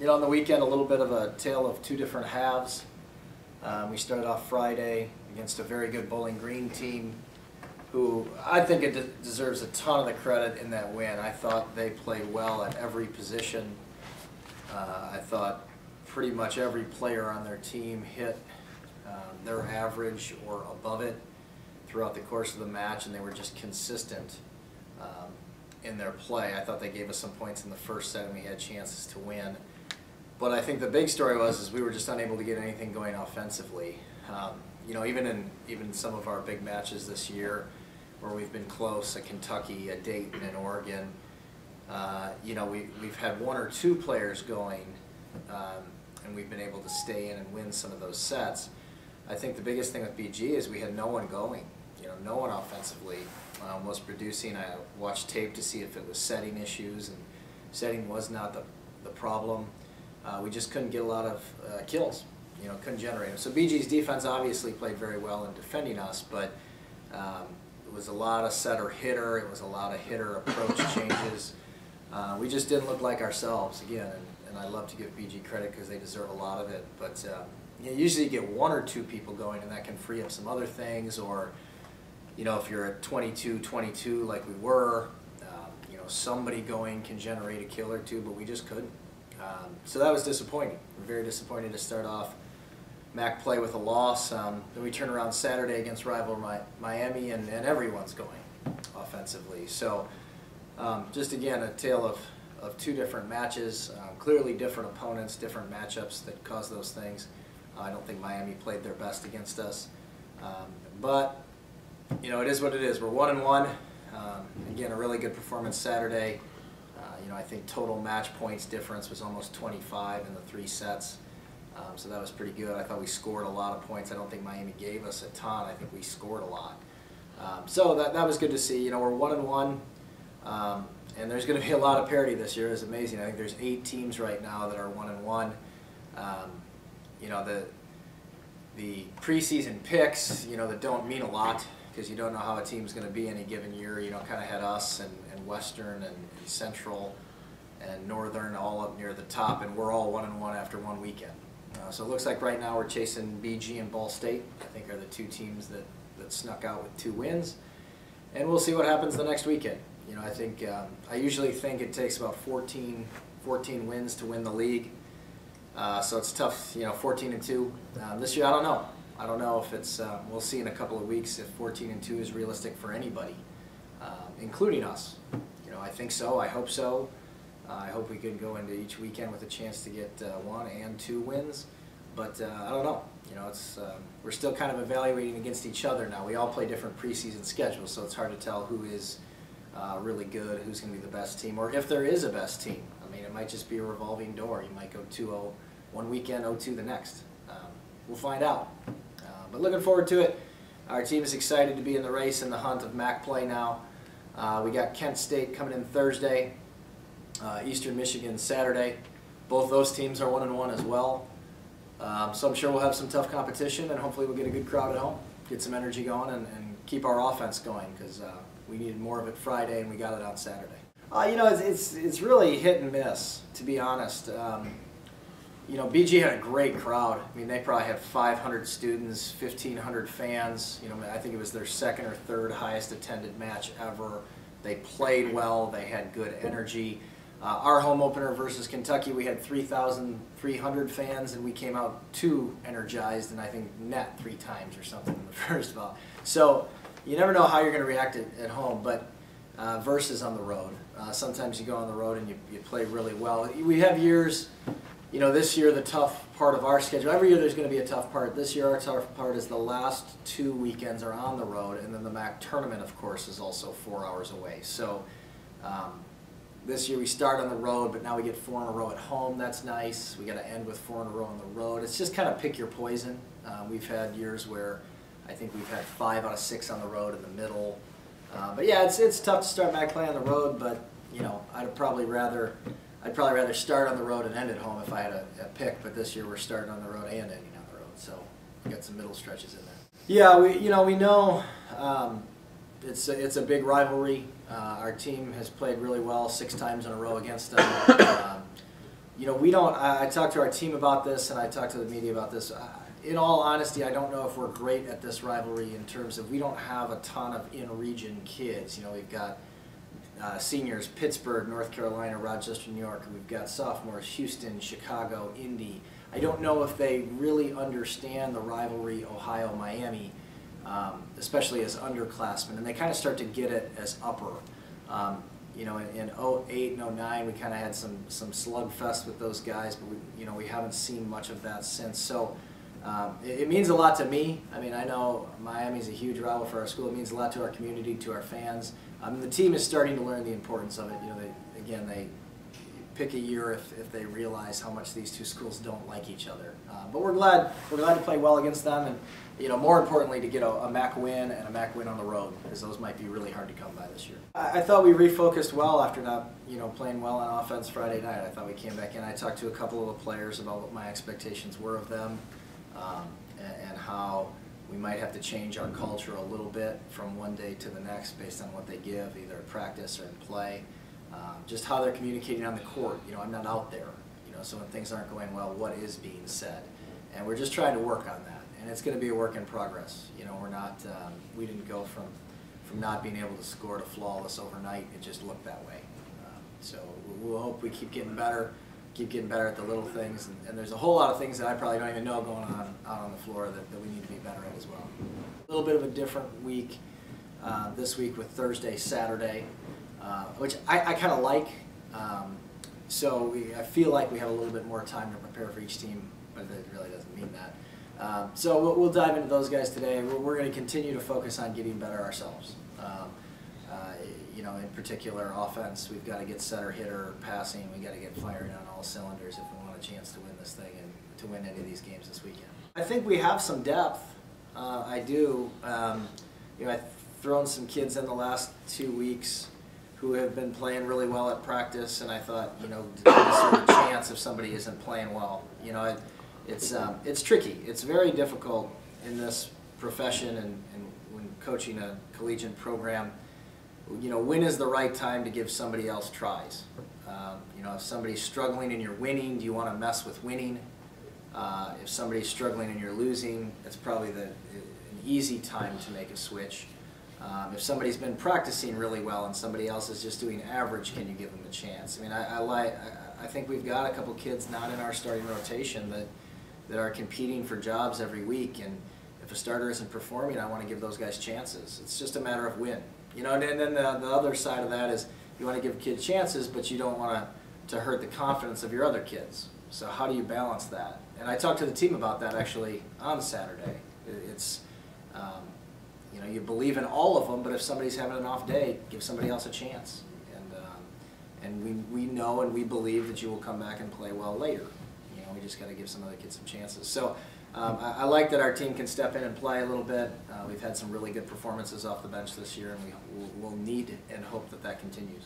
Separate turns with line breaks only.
On the weekend, a little bit of a tale of two different halves. We started off Friday against a very good Bowling Green team who I think it deserves a ton of the credit in that win. I thought they played well at every position. I thought pretty much every player on their team hit their average or above it throughout the course of the match, and they were just consistent in their play. I thought they gave us some points in the first set and we had chances to win. But I think the big story was we were just unable to get anything going offensively. Even some of our big matches this year where we've been close, at Kentucky, at Dayton, and Oregon, we've had one or two players going and we've been able to stay in and win some of those sets. I think the biggest thing with BG is we had no one going. No one offensively was producing. I watched tape to see if it was setting issues, and setting was not the problem. We just couldn't get a lot of kills, couldn't generate them. So BG's defense obviously played very well in defending us, but it was a lot of setter-hitter, it was a lot of hitter approach changes. We just didn't look like ourselves, again, and I love to give BG credit because they deserve a lot of it, but usually you get one or two people going and that can free up some other things, or if you're at 22-22 like we were, somebody going can generate a kill or two, but we just couldn't. So that was disappointing. We're very disappointed to start off MAC play with a loss. Then we turn around Saturday against Rivalry Miami, and everyone's going offensively. So just again, a tale of two different matches, clearly different opponents, different matchups that caused those things. I don't think Miami played their best against us. But it is what it is. We're 1-1. Again, a really good performance Saturday. I think total match points difference was almost 25 in the 3 sets. So that was pretty good. I thought we scored a lot of points. I don't think Miami gave us a ton. I think we scored a lot. So that was good to see. We're 1-1. And there's going to be a lot of parity this year. It's amazing. I think there's 8 teams right now that are 1-1. The preseason picks, that don't mean a lot because you don't know how a team's going to be any given year. Kind of had us and Western and Central and Northern all up near the top, and we're all 1-1 after one weekend. So it looks like right now we're chasing BG and Ball State. I think are the 2 teams that snuck out with 2 wins, and we'll see what happens the next weekend. I usually think it takes about 14 wins to win the league. So it's tough, 14-2. This year, I don't know. I don't know if it's, we'll see in a couple of weeks if 14-2 is realistic for anybody, including us. I think so, I hope so. I hope we can go into each weekend with a chance to get 1 and 2 wins, but I don't know. We're still kind of evaluating against each other now. We all play different preseason schedules, so it's hard to tell who is really good, who's going to be the best team, or if there is a best team. It might just be a revolving door. You might go 2-0 one weekend, 0-2 the next. We'll find out. But looking forward to it. Our team is excited to be in the race and the hunt of MAC play now. We got Kent State coming in Thursday, Eastern Michigan Saturday. Both those teams are 1-1 as well. So I'm sure we'll have some tough competition, and hopefully we'll get a good crowd at home, get some energy going, and keep our offense going, because we needed more of it Friday and we got it on Saturday. It's really hit and miss, to be honest. BG had a great crowd. They probably had 500 students, 1,500 fans. I think it was their second or third highest attended match ever. They played well. They had good energy. Our home opener versus Kentucky, we had 3,300 fans, and we came out 2 energized, and I think net 3 times or something in the first ball. So you never know how you're going to react at home, but versus on the road. Sometimes you go on the road and you play really well. We have years, this year the tough part of our schedule, every year there's going to be a tough part. This year our tough part is the last 2 weekends are on the road, and then the MAC tournament, of course, is also 4 hours away. So this year we start on the road, but now we get 4 in a row at home. That's nice. We got to end with 4 in a row on the road. It's just kind of pick your poison. We've had years where I think we've had 5 out of 6 on the road in the middle. But yeah, it's tough to start MAC play on the road, but I'd probably rather start on the road and end at home if I had a pick. But this year we're starting on the road and ending on the road, so we got some middle stretches in there. Yeah, we know it's a big rivalry. Our team has played really well 6 times in a row against them. You know, we don't, I talked to our team about this and I talked to the media about this. In all honesty, I don't know if we're great at this rivalry in terms of we don't have a ton of in-region kids. You know, we've got seniors, Pittsburgh, North Carolina, Rochester, New York. We've got sophomores, Houston, Chicago, Indy. I don't know if they really understand the rivalry Ohio-Miami, especially as underclassmen, and they kind of start to get it as upper. You know, in 08 and 09, we kind of had some slugfest with those guys, but we haven't seen much of that since. So it means a lot to me. I mean, I know Miami's a huge rival for our school. It means a lot to our community, to our fans. The team is starting to learn the importance of it. You know, they pick a year if they realize how much these two schools don't like each other. But we're glad to play well against them, and you know, more importantly, to get a MAC win and a MAC win on the road, because those might be really hard to come by this year. I thought we refocused well after not playing well on offense Friday night. I thought we came back in. I talked to a couple of the players about what my expectations were of them, and how we might have to change our culture a little bit from one day to the next based on what they give, either at practice or in play. Just how they're communicating on the court. You know, I'm not out there. You know, so when things aren't going well, what is being said? And we're just trying to work on that. And it's going to be a work in progress. You know, we're not. We didn't go from not being able to score to flawless overnight. It just looked that way. So we'll hope we keep getting better at the little things. And there's a whole lot of things that I probably don't even know going on out on the floor that we need to be better at as well. A little bit of a different week this week with Thursday, Saturday. Which I kind of like. So I feel like we have a little bit more time to prepare for each team, but it really doesn't mean that. So we'll dive into those guys today. We're going to continue to focus on getting better ourselves. You know, in particular, offense, we've got to get setter, hitter, passing. We've got to get firing on all cylinders if we want a chance to win this thing and to win any of these games this weekend. I think we have some depth. I do. You know, I've thrown some kids in the last 2 weeks who have been playing really well at practice, and I thought, you know, there's sort of a chance if somebody isn't playing well. You know, it's tricky. It's very difficult in this profession and when coaching a collegiate program. You know, when is the right time to give somebody else tries? You know, if somebody's struggling and you're winning, do you want to mess with winning? If somebody's struggling and you're losing, it's probably an easy time to make a switch. If somebody's been practicing really well and somebody else is just doing average, can you give them a chance? I mean, I think we've got a couple kids not in our starting rotation that are competing for jobs every week, and if a starter isn't performing, I want to give those guys chances. It's just a matter of when. You know, and then the other side of that is you want to give kids chances, but you don't want to hurt the confidence of your other kids. So how do you balance that? And I talked to the team about that actually on Saturday. It's you know, you believe in all of them, but if somebody's having an off day, give somebody else a chance. And we know and we believe that you will come back and play well later. You know, we just got to give some other kids some chances. So I like that our team can step in and play a little bit. We've had some really good performances off the bench this year, and we'll need and hope that continues.